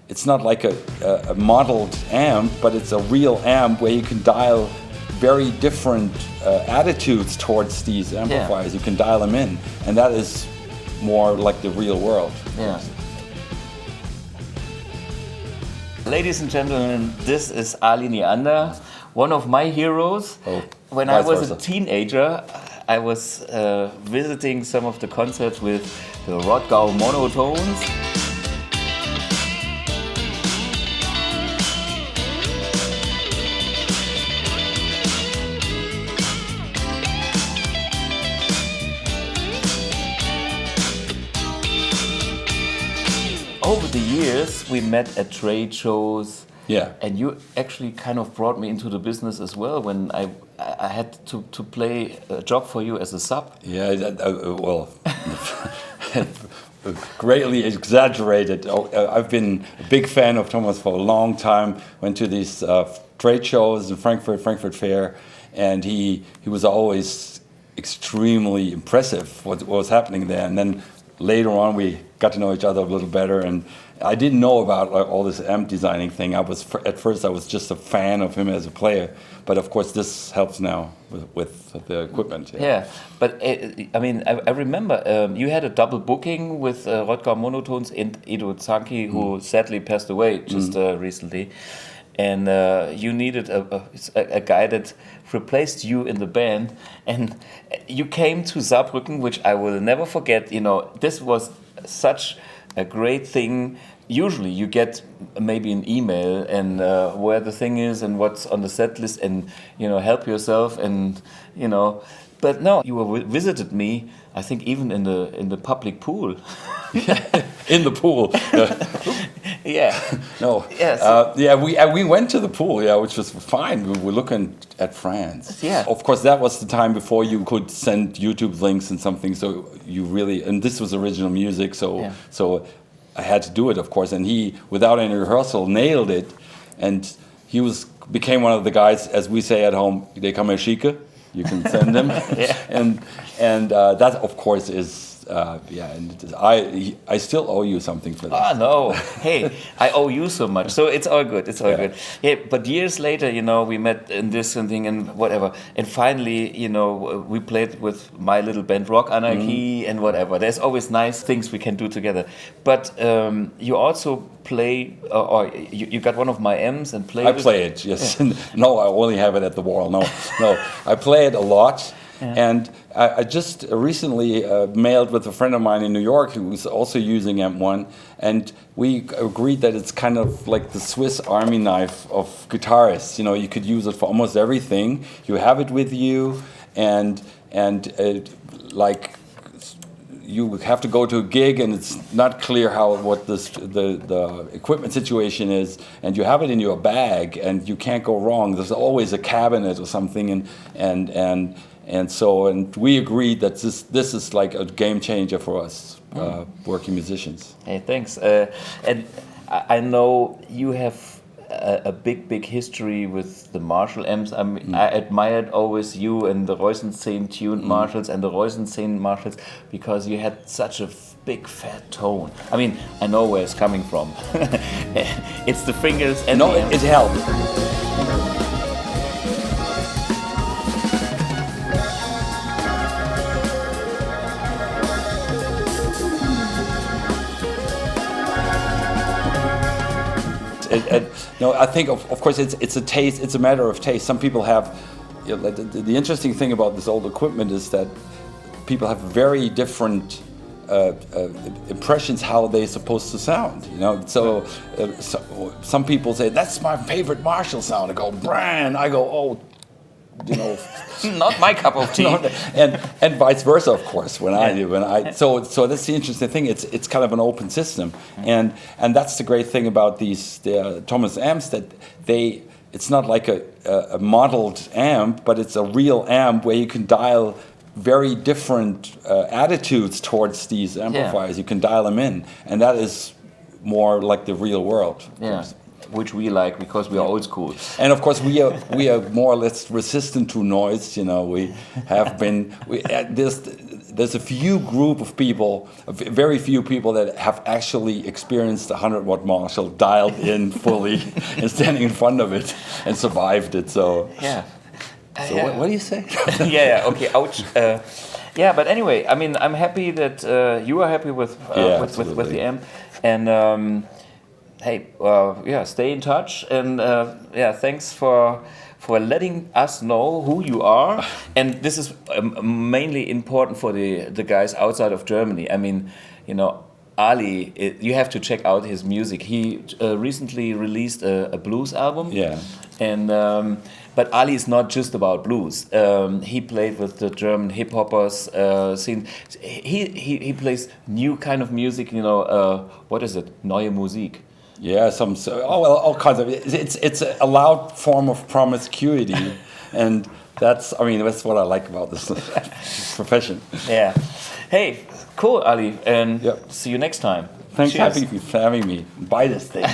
it's not like a modeled amp, but it's a real amp where you can dial very different attitudes towards these amplifiers. You can dial them in, and that is more like the real world. Yeah. Ladies and gentlemen, this is Ali Neander, one of my heroes. When I was a teenager, I was visiting some of the concerts with the Rodgau Monotones. Over the years, we met at trade shows. Yeah. And you actually kind of brought me into the business as well when I had to play a job for you as a sub. Yeah, well, greatly exaggerated. I've been a big fan of Thomas for a long time. Went to these trade shows in Frankfurt Fair, and he was always extremely impressive what was happening there. And then later on, we got to know each other a little better, and I didn't know about all this amp designing thing. At first I was just a fan of him as a player, but of course this helps now with the equipment. Yeah, but I mean, I remember you had a double booking with Rodgau Monotones and Edo Zanki, who sadly passed away just recently, and you needed a guy that replaced you in the band, and you came to Saarbrücken, which I will never forget. You know, this was such a great thing. Usually you get maybe an email and where the thing is and what's on the set list, and help yourself, and but no, you visited me, I think even in the public pool. In the pool. Yeah. No. Yes. We went to the pool, which was fine. We were looking at France. Yeah. Of course, that was the time before you could send YouTube links and something. So you really, and this was original music. So I had to do it, of course. And he, without any rehearsal, nailed it. And he became one of the guys, as we say at home, they come chique. You can send them. And that, of course, is. And I still owe you something for that. Oh no! Hey, I owe you so much, so it's all good. It's all good. Yeah, but years later, we met in this and thing and whatever, and finally, we played with my little band Rock Anarchy and whatever. There's always nice things we can do together. But you also play, or you got one of my M's and play. I play it. Yes. Yeah. No, I only have it at the wall. No, I play it a lot. Yeah. And I just recently mailed with a friend of mine in New York who was also using M1, and we agreed that it's kind of like the Swiss Army knife of guitarists. You could use it for almost everything. You have it with you, and like you have to go to a gig and it's not clear what the equipment situation is, and you have it in your bag and you can't go wrong. There's always a cabinet or something, and we agreed that this is like a game changer for us working musicians. Hey, thanks. And I know you have a big history with the Marshall amps. I mean, I admired always you and the Reusenszehn tuned Marshalls and the Reusenszehn Marshalls because you had such a big fat tone. I mean, I know where it's coming from. It's the fingers and no, the amp. It helps. No, I think of course it's a taste. It's a matter of taste. Some people have. The interesting thing about this old equipment is that people have very different impressions how they're supposed to sound. So some people say that's my favorite Marshall sound. I go Bran. I go not my cup of tea. and vice versa, of course. So that's the interesting thing. It's kind of an open system, and that's the great thing about these Thomas amps, that it's not like a modeled amp, but it's a real amp where you can dial very different attitudes towards these amplifiers. You can dial them in, and that is more like the real world. Yeah. Which we like because we are old school, and of course we are more or less resistant to noise. We have been. there's a few group of people, very few people that have actually experienced a 100-watt Marshall dialed in fully and standing in front of it and survived it. So Yeah. So what do you say? Yeah. Okay. Ouch. Yeah, but anyway, I mean, I'm happy that you are happy with with the amp, and hey, yeah, stay in touch, and yeah, thanks for letting us know who you are, and this is mainly important for the guys outside of Germany. I mean, you know, Ali, you have to check out his music. He recently released a blues album. Yeah. And but Ali is not just about blues. He played with the German hip hoppers scene. He plays new kind of music. You know, what is it? Neue Musik. Yeah, all kinds of. It's a loud form of promiscuity, and that's what I like about this profession. Yeah. Hey, cool, Ali, and Yep. see you next time. Thanks Cheers. for having me. Buy this thing.